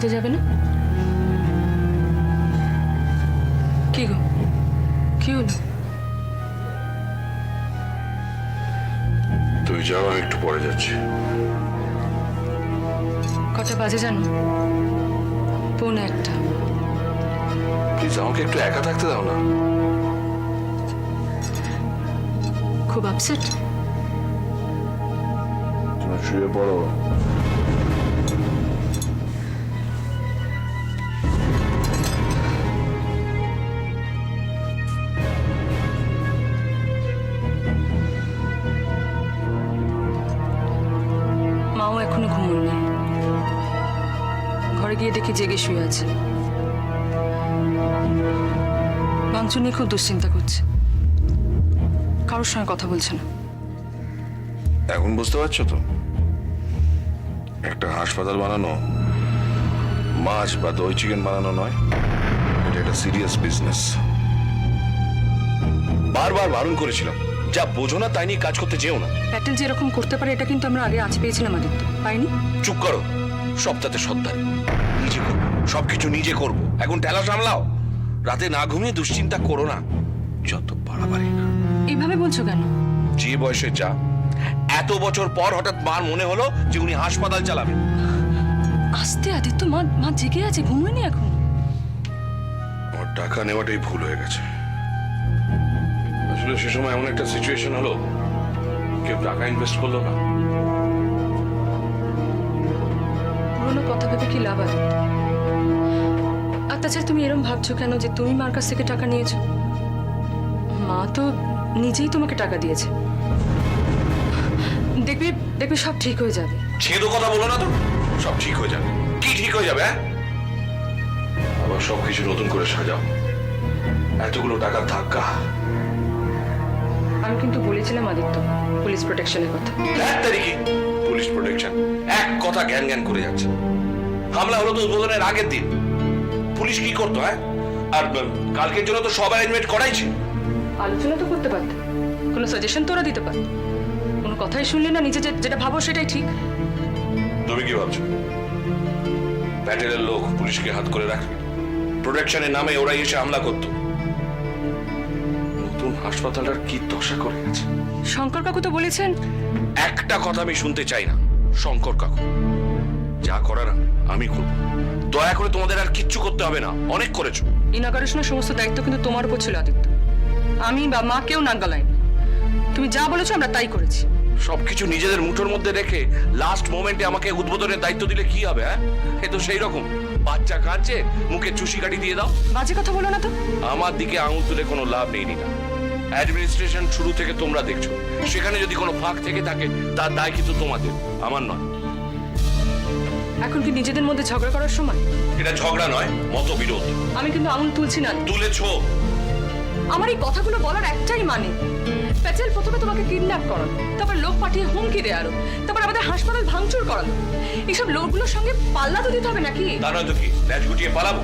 নিরাপদে যাবে না? কি গো, কি হলো? তুই যাও, আমি একটু পরে যাচ্ছি। কটা বাজে জানো? 1:45। প্লিজ আমাকে একটু একা থাকতে দাও না। খুব আপসেট? তুমি শুয়ে পড়ো। মাও এখনো ঘুমোননি। ঘরে গিয়ে দেখি জেগে শুয়ে আছে। ভাঙচুর নিয়ে খুব দুশ্চিন্তা করছে, কারোর সঙ্গে কথা বলছে না। এখন বুঝতে পারছো তো, একটা হাসপাতাল বানানো মাছ বা দই চিকেন বানানো নয়, এটা একটা সিরিয়াস বিজনেস। বারবার বারণ করেছিলাম, যা বোঝো না তাই নিয়ে কাজ করতে যেও না। প্যাটেল যেরকম করতে পারে এটা কিন্তু আমরা আগে আজ পেয়েছিলাম, আদিত্য পাইনি। চুপ করো, সবটাতে সর্দার। নিজে করবো, সবকিছু নিজে করব। এখন ঠেলা সামলাও, রাতে না ঘুমিয়ে দুশ্চিন্তা করো না। যত বাড়াবাড়ি। এইভাবে বলছো কেন? যে বয়সে যা, এত বছর পর হঠাৎ মার মনে হলো যে উনি হাসপাতাল চালাবেন। আস্তে আদিত্য, মা মা জেগে আছে, ঘুমোয়নি এখন। আমার টাকা নেওয়াটাই ভুল হয়ে গেছে। আসলে সে সময় এমন একটা সিচুয়েশন হলো, কেউ টাকা ইনভেস্ট করলো না। পুরোনো কথা ভেবে কি লাভ আদিত্য? আর তাছাড়া তুমি এরকম ভাবছো কেন যে তুমি মার কাছ থেকে টাকা নিয়েছো? মা তো নিজেই তোমাকে টাকা দিয়েছে। দেখবি দেখবি সব ঠিক হয়ে যাবে। ছেদো কথা বলো না তো, সব ঠিক হয়ে যাবে। কি ঠিক হয়ে যাবে? হ্যাঁ, আবার সবকিছু নতুন করে সাজাও। এতগুলো টাকার ধাক্কা। আমি কিন্তু বলেছিলাম আদিত্য, পুলিশ প্রোটেকশনের কথা। এক তারিখে পুলিশ প্রোটেকশন, এক কথা জ্ঞান জ্ঞান করে যাচ্ছে। হামলা হলো তো উদ্বোধনের আগের দিন। পুলিশ কি করতো? হ্যাঁ, আর কালকের জন্য তো সব অ্যারেঞ্জমেন্ট করাইছে। আলোচনা তো করতে পারত, কোনো সাজেশন তোরা দিতে পারত। কোনো কথাই শুনলে না, নিজে যেটা ভাবো সেটাই ঠিক। তুমি কি ভাবছো প্যাটেলের লোক পুলিশকে হাত করে রাখবে? প্রোটেকশনের নামে ওরা এসে হামলা করতো। নতুন হাসপাতালটার কি দশা করে গেছে। শঙ্কর কাকু তো বলেছেন। একটা কথা আমি শুনতে চাই না। শঙ্কর কাকু যা করার আমি করব। দয়া করে তোমাদের আর কিচ্ছু করতে হবে না, অনেক করেছো। ইনগরেশনের সমস্ত দায়িত্ব কিন্তু তোমার উপর ছিল আদিত্য। আমি বা মা কেউ নাক গলাইনি। তুমি যা বলেছো আমরা তাই করেছি। সবকিছু নিজেদের মুঠোর মধ্যে রেখে লাস্ট মোমেন্টে আমাকে উদ্বোধনের দায়িত্ব দিলে কি হবে? হ্যাঁ, এ তো সেই রকম বাচ্চা কাঁদছে, মুখে চুষি কাটি দিয়ে দাও। বাজে কথা বলো না তো। আমার দিকে আঙুল তুলে কোনো লাভ নেই না। অ্যাডমিনিস্ট্রেশন শুরু থেকে তোমরা দেখছো, সেখানে যদি কোনো ফাঁক থেকে থাকে তার দায় কিন্তু তোমাদের, আমার নয়। এখন কি নিজেদের মধ্যে ঝগড়া করার সময়? এটা ঝগড়া নয়, মতবিরোধ। আমি কিন্তু আঙুল তুলছি না। তুলেছো। আমার এই কথাগুলো বলার একটাই মানে, প্যাটেল প্রথমে তোমাকে কিডন্যাপ করালো, তারপর লোক পাঠিয়ে হুমকি দেয় আরো, তারপর আমাদের হাসপাতাল ভাঙচুর করালো। এইসব লোকগুলোর সঙ্গে পাল্লা তো দিতে হবে নাকি? তা নয় তো কি, ল্যাজ গুটিয়ে পালাবো?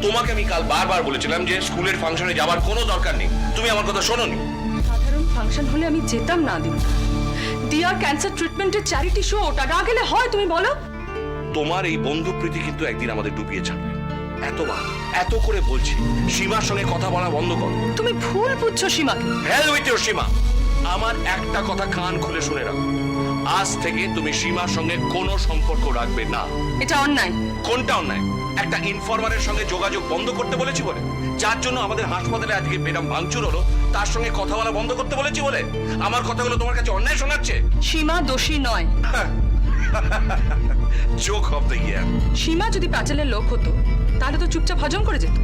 তোমাকে আমি কাল বারবার বলেছিলাম যে স্কুলের ফাংশনে যাবার কোনো দরকার নেই, তুমি আমার কথা শোনোনি। সাধারণ ফাংশন হলে আমি যেতাম না দিন। দিয়ার ক্যান্সার ট্রিটমেন্টের চ্যারিটি শো, ওটা না গেলে হয়? তুমি বলো। তোমার এই বন্ধু প্রীতি কিন্তু একদিন আমাদের ডুবিয়ে ছাড়বে। এতবার এত করে বলছি, সীমার সঙ্গে কথা বলা বন্ধ করো। তুমি ভুল বুঝছো সীমাকে। হেল উইথ ইউর সীমা। আমার একটা কথা কান খুলে শুনে রাখো, আজ থেকে তুমি সীমার সঙ্গে কোনো সম্পর্ক রাখবে না। এটা অন্যায়। কোনটা অন্যায়? একটা ইনফরমারের সঙ্গে যোগাযোগ বন্ধ করতে বলেছি বলে, যার জন্য আমাদের হাসপাতালে আজকে বেরাম ভাঙচুর হলো, তার সঙ্গে কথা বলা বন্ধ করতে বলেছি বলে আমার কথাগুলো তোমার কাছে অন্যায় শোনাচ্ছে? সীমা দোষী নয়। Joke of the year. Seema যদি প্যাটেলের লোক হতো তাহলে তো চুপচাপ হজম করে যেত,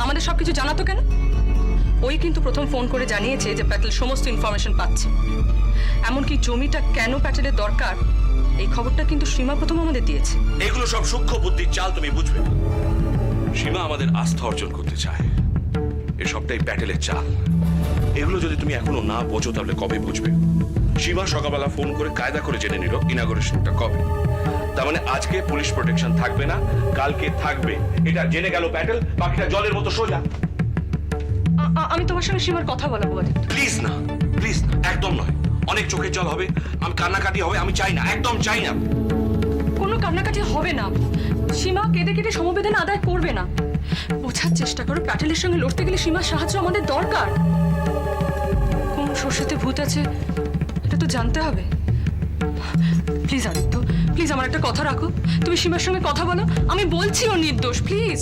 আমাদের সবকিছু জানাতো কেন? ওই কিন্তু প্রথম ফোন করে জানিয়েছে যে প্যাটেল সমস্ত ইনফরমেশন পাচ্ছে। এমনকি জমিটা কেন প্যাটেলের দরকার এই খবরটা কিন্তু সীমা প্রথম আমাদের দিয়েছে। এগুলো সব সূক্ষ্ম বুদ্ধির চাল, তুমি বুঝবে না। সীমা আমাদের আস্থা অর্জন করতে চায়, এসবটাই প্যাটেলের চাল। এগুলো যদি তুমি এখনো না বোঝো তাহলে কবে বুঝবে? সীমা সকালবেলা ফোন করে কায়দা করে জেনে নিল ইনাগরেশনটা কবে। তার মানে আজকে পুলিশ প্রোটেকশন থাকবে না, কালকে থাকবে। এটা জেনে গেল প্যাটেল, বাকিটা জলের মতো সোজা। আমি তোমার সঙ্গে সীমার কথা বলাবো আদিত্য। প্লিজ না, প্লিজ না, একদম নয়। অনেক চোখের জল হবে, আমি কান্নাকাটি হবে, আমি চাই না, একদম চাই না। কোনো কান্নাকাটি হবে না। সীমা কেঁদে কেটে সমবেদনা আদায় করবে না। বোঝার চেষ্টা করো, প্যাটেলের সঙ্গে লড়তে গেলে সীমার সাহায্য আমাদের দরকার। কোন সর্ষেতে ভূত আছে এটা তো জানতে হবে। প্লিজ আদিত্য, প্লিজ আমার একটা কথা রাখো। তুমি সীমার সঙ্গে কথা বলো, আমি বলছি ও নির্দোষ, প্লিজ।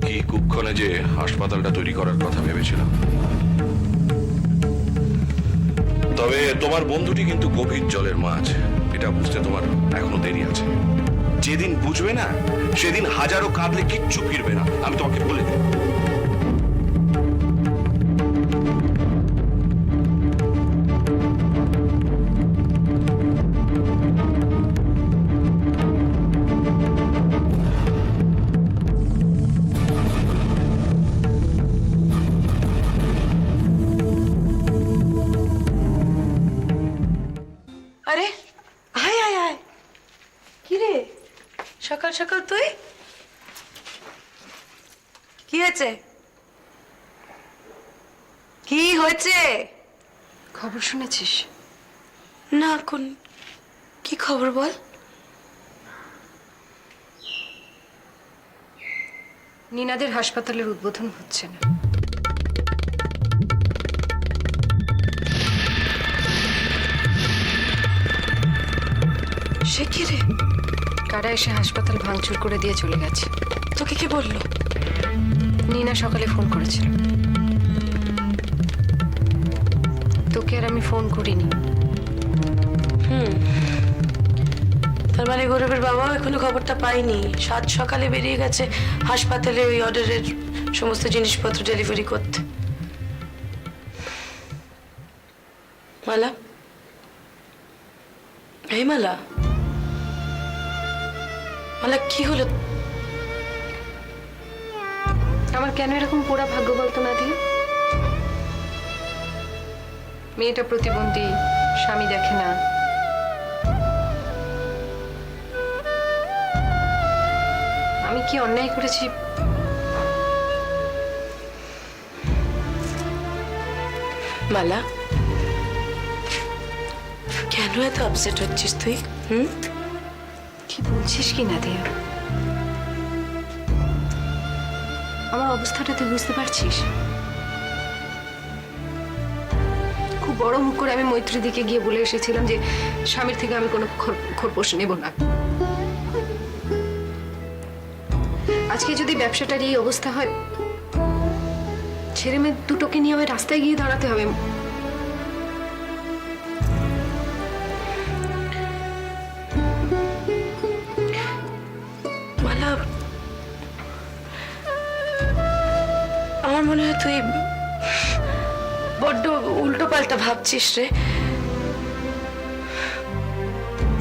কি কুক্ষণে যে হাসপাতালটা তৈরি করার কথা ভেবেছিলাম। তবে তোমার বন্ধুটি কিন্তু গভীর জলের মাছ, এটা বুঝতে তোমার এখনো দেরি আছে। যেদিন বুঝবে না সেদিন হাজারো কাঁদলে কিচ্ছু ফিরবে না, আমি তোমাকে বলে দিই। আরে আয় আয় আয়, কি রে সকাল সকাল তুই? কি হয়েছে? কি হয়েছে? খবর শুনেছিস? না, কোন কি খবর বল? নীনাদের হাসপাতালের উদ্বোধন হচ্ছে না। সে কি রে? কারা এসে হাসপাতাল ভাঙচুর করে দিয়ে চলে গেছে। তোকে কি বললো? নীনা সকালে ফোন করেছিল। তোকে আর আমি ফোন করিনি। তার মানে গৌরবের বাবাও এখনো খবরটা পায়নি। সাত সকালে বেরিয়ে গেছে হাসপাতালে ওই অর্ডারের সমস্ত জিনিসপত্র ডেলিভারি করতে। মালা, এই মালা, মালা কি হলো? আমার কেন এরকম পোড়া ভাগ্য বলতো না দিয়ে? মেয়েটা প্রতিবন্ধী, স্বামী দেখে না। আমি কি অন্যায় করেছি? মালা, কেন এত আপসেট হচ্ছিস তুই? কি বলছিস কি না দিয়া? আমার অবস্থাটা তুই বুঝতে পারছিস? খুব বড় মুখ করে আমি মৈত্রী দিকে গিয়ে বলে এসেছিলাম যে স্বামীর থেকে আমি কোনো খোরপোশ নেব না। আজকে যদি ব্যবসাটার এই অবস্থা হয়, ছেলে মেয়ে দুটোকে নিয়ে আমায় রাস্তায় গিয়ে দাঁড়াতে হবে। মালা, আমার মনে হয় তুই বড্ড উল্টো পাল্টা ভাবছিস রে।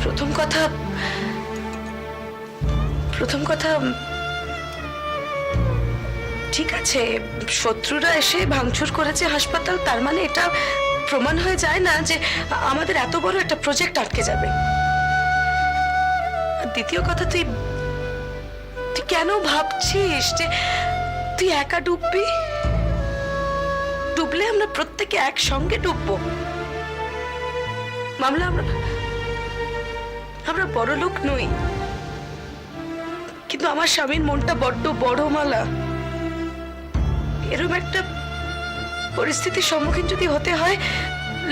প্রথম কথা ঠিক আছে, শত্রুরা এসে ভাঙচুর করেছে হাসপাতাল, তার মানে এটা প্রমাণ হয়ে যায় না যে আমাদের এত বড় একটা প্রজেক্ট আটকে যাবে। আর দ্বিতীয় কথা, তুই কেন ভাবছিস যে তুই একা ডুববি? ডুবলে আমরা প্রত্যেকে একসঙ্গে ডুববো। মামলা, আমরা বড় লোক নই, কিন্তু আমার স্বামীর মনটা বড্ড বড় মালা। এরকম একটা পরিস্থিতির সম্মুখীন যদি হতে হয়,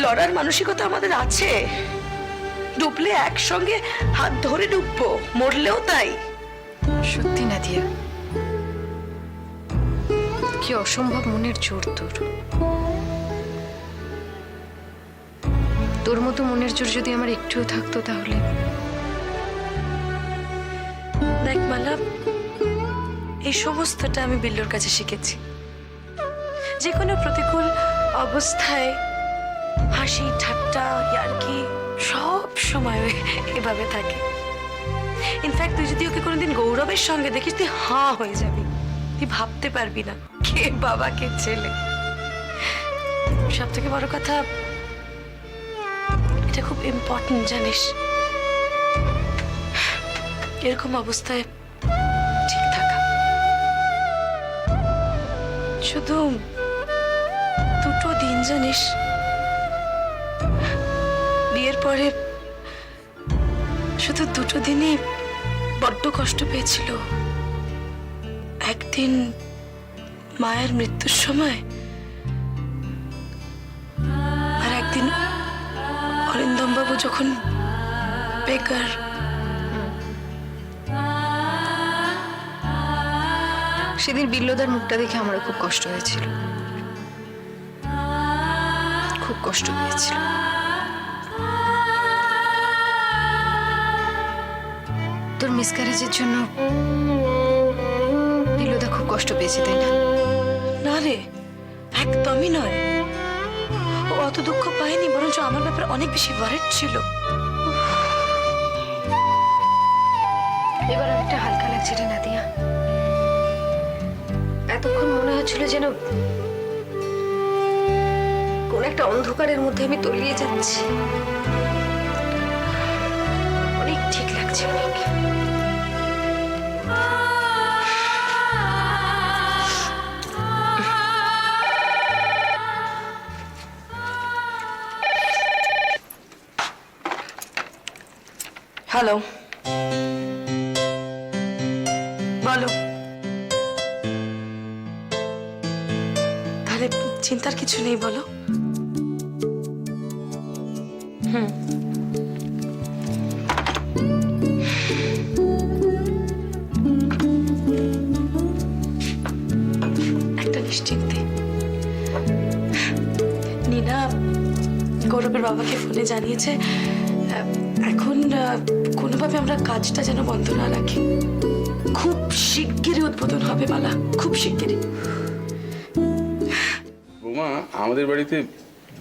লড়ার মানসিকতা আমাদের আছে। ডুবলে একসঙ্গে হাত ধরে ডুববো, মরলেও তাই। সত্যি না দিয়া, কি অসম্ভব মনের জোর তোর। তোর মতো মনের জোর যদি আমার একটুও থাকতো তাহলে। দেখ মালা, এই সমস্তটা আমি বিল্লুর কাছে শিখেছি। যে কোনো প্রতিকূল অবস্থায় হাসি ঠাট্টা ইয়ার্কি সব সময় এভাবে থাকে। ইনফ্যাক্ট তুই যদি ওকে কোনোদিন গৌরবের সঙ্গে দেখিস, তুই হাঁ হয়ে যাবি। তুই ভাবতে পারবি না কে বাবা কে ছেলে। সব থেকে বড় কথা, এটা খুব ইম্পর্টেন্ট জানিস, এরকম অবস্থায় ঠিক থাকা। শুধু দুটো দিন জানিস, বিয়ের পরে শুধু দুটো দিনই বড্ড কষ্ট পেয়েছিল। একদিন মায়ের মৃত্যুর সময়, আর একদিন অরিন্দম বাবু যখন বেকার। সেদিন বিল্লদার মুখটা দেখে আমারও খুব কষ্ট হয়েছিল, খুব কষ্ট পেয়েছিল। তোর মিসক্যারেজের জন্য বিল্লদা খুব কষ্ট পেয়েছে, তাই না? না রে, একদমই নয়। ও অত দুঃখ পায়নি, বরঞ্চ আমার ব্যাপারে অনেক বেশি ওয়ারিড ছিল। এবার অনেকটা হালকা লাগছে রে নাদিয়া। এতক্ষণ মনে হচ্ছিল যেন কোন একটা অন্ধকারের মধ্যে আমি তলিয়ে যাচ্ছি। অনেক ঠিক লাগছে, অনেক। হ্যালো, বলো। তাহলে চিন্তার কিছু নেই, বলো। একটা নিশ্চিন্তে নীনা গৌরবের বাবাকে ফোনে জানিয়েছে এখন কোনোভাবে আমরা কাজটা যেন বন্ধ না রাখি। খুব শিগগিরই উদ্বোধন হবে মালা, খুব শিগগিরই। বৌমা, আমাদের বাড়িতে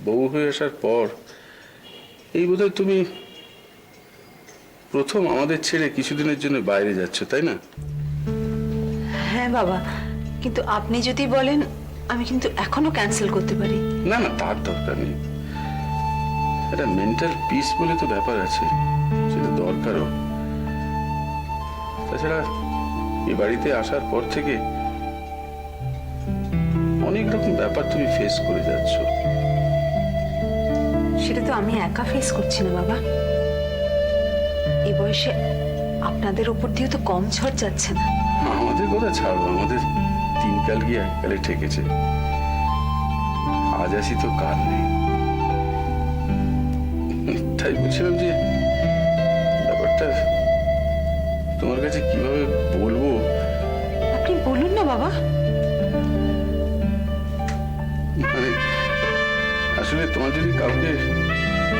বউ হয়ে আসার পর এই বোধহয় তুমি প্রথম আমাদের ছেড়ে কিছুদিনের জন্য বাইরে যাচ্ছ, তাই না? হ্যাঁ বাবা, কিন্তু আপনি যদি বলেন আমি কিন্তু এখনো ক্যান্সেল করতে পারি। না না, তার দরকার নেই। একটা মেন্টাল পিস বলে তো ব্যাপার আছে, সেটা দরকারও। তাছাড়া এই বাড়িতে আসার পর থেকে অনেক রকম ব্যাপার তুমি ফেস করে যাচ্ছ। সেটা তো আমি একা ফেস করছি না বাবা, এই বয়সে আপনাদের উপর দিয়ে তো কম ঝড় যাচ্ছে না। আমাদের কথা ছাড়ো, আমাদের তিন কাল গিয়ে এক কালে ঠেকেছে। আজ আসি তো কাল নেই। তাই বলছিলাম যে ব্যাপারটা তোমার কাছে কিভাবে বলবো। আপনি বলুন না বাবা। মানে আসলে তোমার যদি কাউকে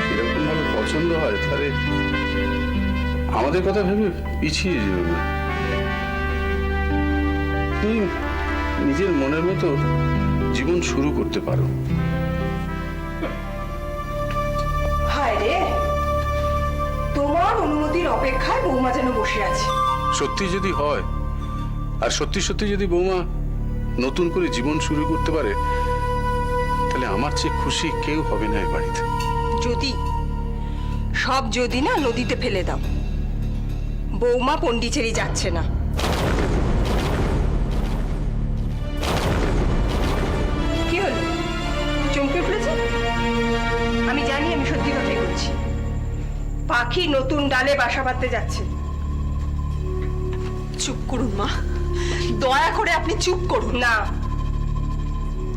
সেরকম ভাবে পছন্দ হয়, তাহলে আমাদের কথা ভেবে পিছিয়ে যেও না। তুমি নিজের মনের মতো জীবন শুরু করতে পারো। হায় রে, তোমার অনুমতির অপেক্ষায় বৌমা যেন বসে আছে। সত্যি যদি হয়, আর সত্যি সত্যি যদি বৌমা নতুন করে জীবন শুরু করতে পারে, তাহলে আমার চেয়ে খুশি কেউ হবে না এই বাড়িতে। যদি সব যদি না নদীতে ফেলে দাও, বৌমা পন্ডিচেরি যাচ্ছে না। কি হলো, চমকে উঠেছে? আমি জানি, আমি সত্যি কথাই বলছি। পাখি নতুন ডালে বাসা বাঁধতে যাচ্ছে। চুপ করুন মা, দয়া করে আপনি চুপ করুন। না,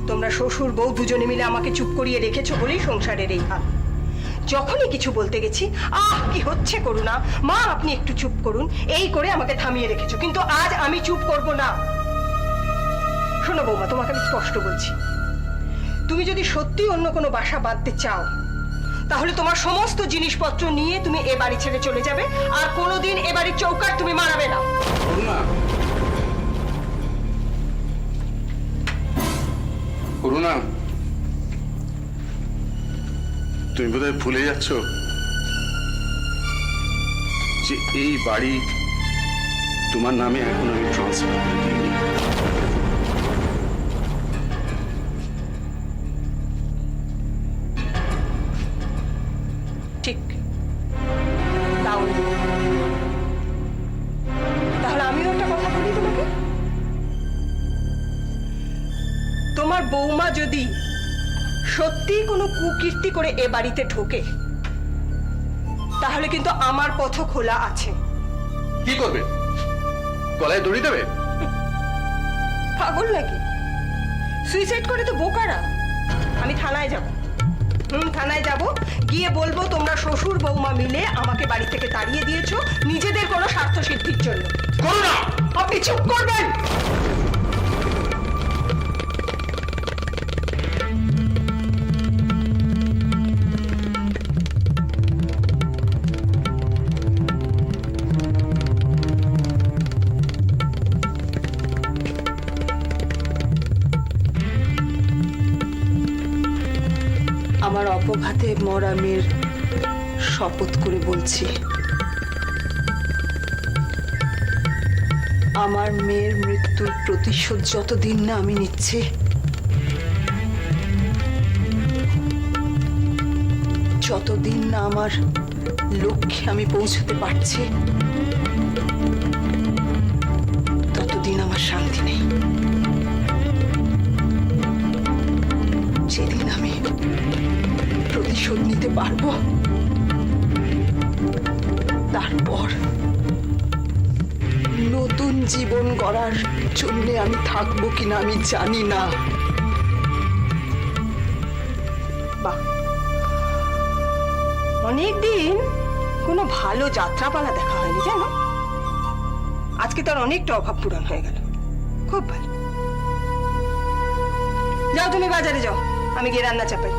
তোমরা শ্বশুর বউ দুজনে মিলে আমাকে চুপ করিয়ে রেখেছো বলেই সংসারের এই হাল। যখনই কিছু বলতে গেছি, কি হচ্ছে করুণা মা, আপনি একটু চুপ করুন, এই করে আমাকে থামিয়ে রেখেছো। কিন্তু আজ আমি চুপ করব না। শোনো বৌমা, তোমাকে আমি স্পষ্ট বলছি, তুমি যদি সত্যি অন্য কোনো বাসা বাঁধতে চাও, তাহলে তোমার সমস্ত জিনিসপত্র নিয়ে তুমি এ বাড়ি ছেড়ে চলে যাবে, আর কোনোদিন এ বাড়ির চৌকাঠ তুমি মারাবে না। করুণা, করুণা, তুমি বোধহয় ভুলে যাচ্ছ যে এই বাড়ি তোমার নামে এখন আমি ট্রান্সফার করে দিইনি। ঠিক, দাওনি। তাহলে আমিও একটা কথা বলি তোমাকে। তোমার বৌমা যদি সত্যি কোনো কুকীর্তি করে এ বাড়িতে ঢোকে, তাহলে কিন্তু আমার পথ খোলা আছে। কি করবে? গলায় দড়ি দেবে? পাগল নাকি? সুইসাইড করে তো বোকারা। আমি থানায় যাব। থানায় যাব, গিয়ে বলবো তোমরা শ্বশুর বৌমা মিলে আমাকে বাড়ি থেকে তাড়িয়ে দিয়েছো নিজেদের কোনো স্বার্থ সিদ্ধির জন্য। করো না। আপনি চুপ করবেন। আমার অপঘাতে মরা মেয়ের শপথ করে বলছি, আমার মেয়ের মৃত্যুর প্রতিশোধ যতদিন না আমি নিচ্ছি, যতদিন না আমার লক্ষ্যে আমি পৌঁছতে পারছি, ততদিন আমার শান্তি নেই। যেদিন আমি প্রতিশোধ নিতে পারবো, তারপর নতুন জীবন গড়ার জন্য আমি থাকবো কিনা আমি জানি না। বাহ, অনেকদিন কোনো ভালো যাত্রাপালা দেখা হয়নি জানো। আজকে তার অনেকটা অভাব পূরণ হয়ে গেল। খুব ভালো। যাও তুমি বাজারে যাও, আমি গিয়ে রান্না চাপাই।